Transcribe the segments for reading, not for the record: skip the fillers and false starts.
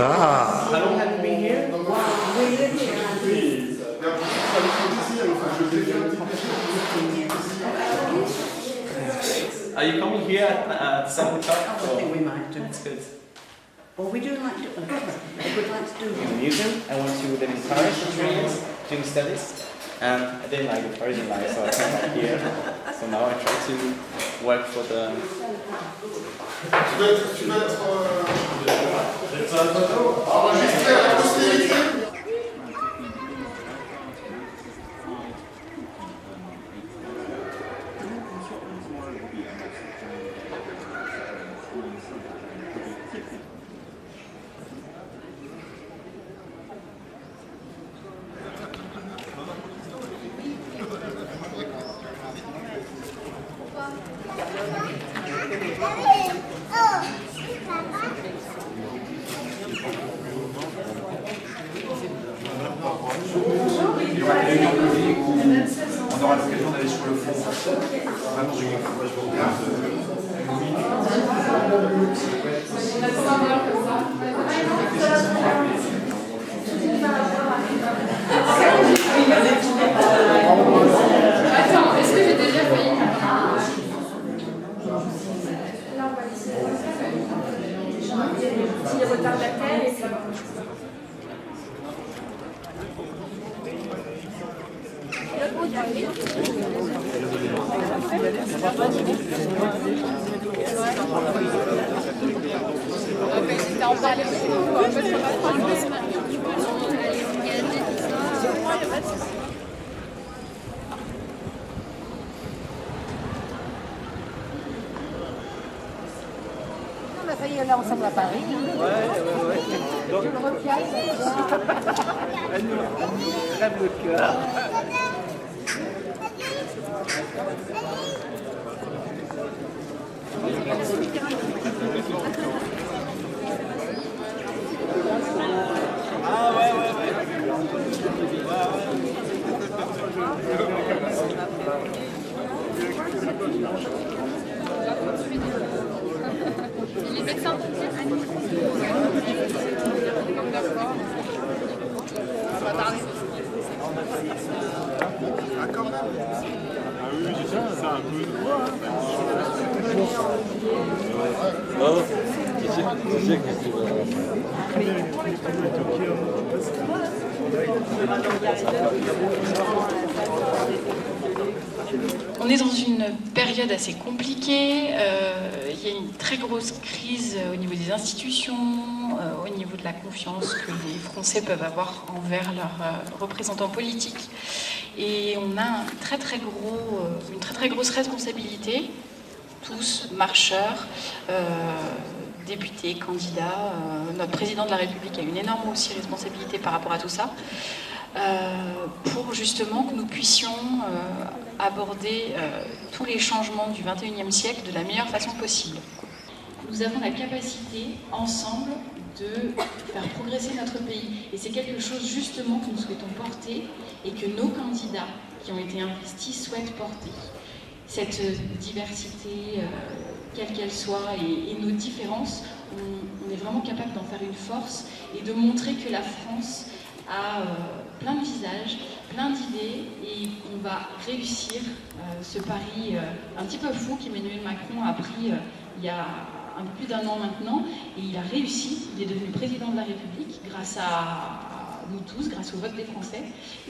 Ah. How long have you been here? Are you coming here at 7 o'clock? I think we might do. That's good. Well, we do like to, I would like to do In the museum, I went to live in Paris for 3 years, doing studies, and I didn't like the Parisian life, so I came back here. So now I try to work for the... On aura l'occasion d'aller sur le fond. Vraiment, je Attends, est-ce que j'ai déjà failli? Petit retardataire et ça va. On a failli aller ensemble à Paris. Ouais. Donc, elle nous crève le cœur. Ah ouais. Les médecins. Ah, quand même. Ah oui, c'est un peu de voix. Oh, tu sais que tu vas... On est dans une période assez compliquée, il y a une très grosse crise au niveau des institutions, au niveau de la confiance que les Français peuvent avoir envers leurs représentants politiques. Et on a une très très grosse responsabilité, tous, marcheurs, députés, candidats. Notre président de la République a une énorme aussi responsabilité par rapport à tout ça. Pour justement que nous puissions aborder tous les changements du XXIe siècle de la meilleure façon possible. Nous avons la capacité, ensemble, de faire progresser notre pays. Et c'est quelque chose justement que nous souhaitons porter et que nos candidats qui ont été investis souhaitent porter. Cette diversité, quelle qu'elle soit, et nos différences, on est vraiment capable d'en faire une force et de montrer que la France a plein de visages, plein d'idées et on va réussir ce pari un petit peu fou qu'Emmanuel Macron a pris il y a un peu plus d'1 an maintenant et il a réussi, il est devenu président de la République grâce à nous tous, grâce au vote des Français.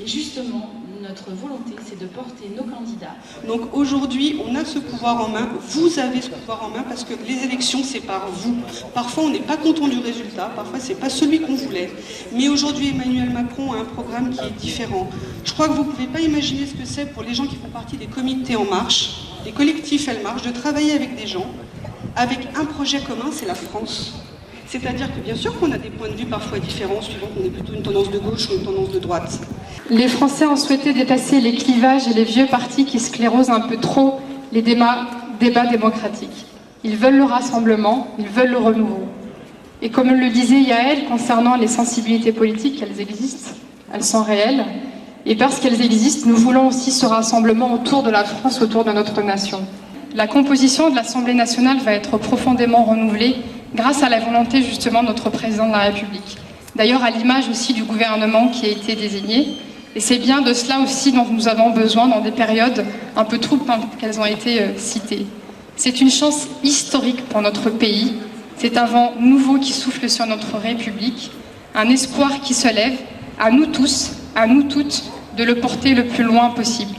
Et justement, notre volonté, c'est de porter nos candidats. Donc aujourd'hui, on a ce pouvoir en main, vous avez ce pouvoir en main parce que les élections, c'est par vous. Parfois, on n'est pas content du résultat, parfois, c'est pas celui qu'on voulait. Mais aujourd'hui, Emmanuel Macron a un programme qui est différent. Je crois que vous ne pouvez pas imaginer ce que c'est pour les gens qui font partie des comités En Marche, des collectifs Elle Marche, de travailler avec des gens, avec un projet commun, c'est la France. C'est-à-dire que bien sûr qu'on a des points de vue parfois différents, suivant qu'on est plutôt une tendance de gauche ou une tendance de droite. Les Français ont souhaité dépasser les clivages et les vieux partis qui sclérosent un peu trop les débats démocratiques. Ils veulent le rassemblement, ils veulent le renouveau. Et comme le disait Yael concernant les sensibilités politiques, elles existent, elles sont réelles. Et parce qu'elles existent, nous voulons aussi ce rassemblement autour de la France, autour de notre nation. La composition de l'Assemblée nationale va être profondément renouvelée grâce à la volonté justement de notre président de la République. D'ailleurs, à l'image aussi du gouvernement qui a été désigné. Et c'est bien de cela aussi dont nous avons besoin dans des périodes un peu troubles qu'elles ont été citées. C'est une chance historique pour notre pays. C'est un vent nouveau qui souffle sur notre République, un espoir qui se lève, à nous tous, à nous toutes, de le porter le plus loin possible.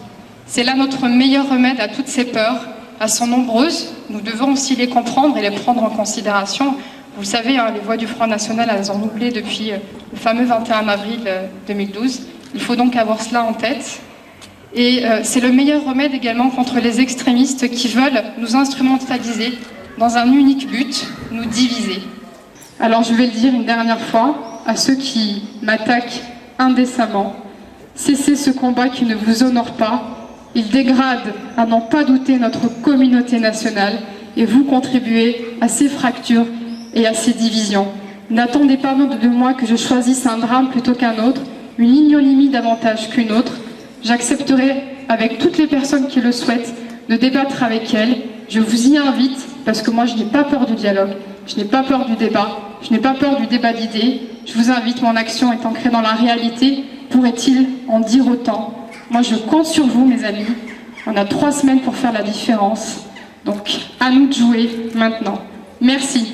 C'est là notre meilleur remède à toutes ces peurs. Elles sont nombreuses, nous devons aussi les comprendre et les prendre en considération. Vous le savez, hein, les voix du Front National, elles ont doublé depuis le fameux 21 avril 2012. Il faut donc avoir cela en tête. Et c'est le meilleur remède également contre les extrémistes qui veulent nous instrumentaliser dans un unique but, nous diviser. Alors je vais le dire une dernière fois à ceux qui m'attaquent indécemment. Cessez ce combat qui ne vous honore pas. Il dégrade, à n'en pas douter, notre communauté nationale et vous contribuez à ces fractures et à ces divisions. N'attendez pas de moi que je choisisse un drame plutôt qu'un autre, une ignominie davantage qu'une autre. J'accepterai, avec toutes les personnes qui le souhaitent, de débattre avec elles. Je vous y invite, parce que moi je n'ai pas peur du dialogue, je n'ai pas peur du débat, je n'ai pas peur du débat d'idées. Je vous invite, mon action est ancrée dans la réalité. Pourrait-il en dire autant? Moi je compte sur vous, mes amis. On a 3 semaines pour faire la différence. Donc à nous de jouer maintenant. Merci.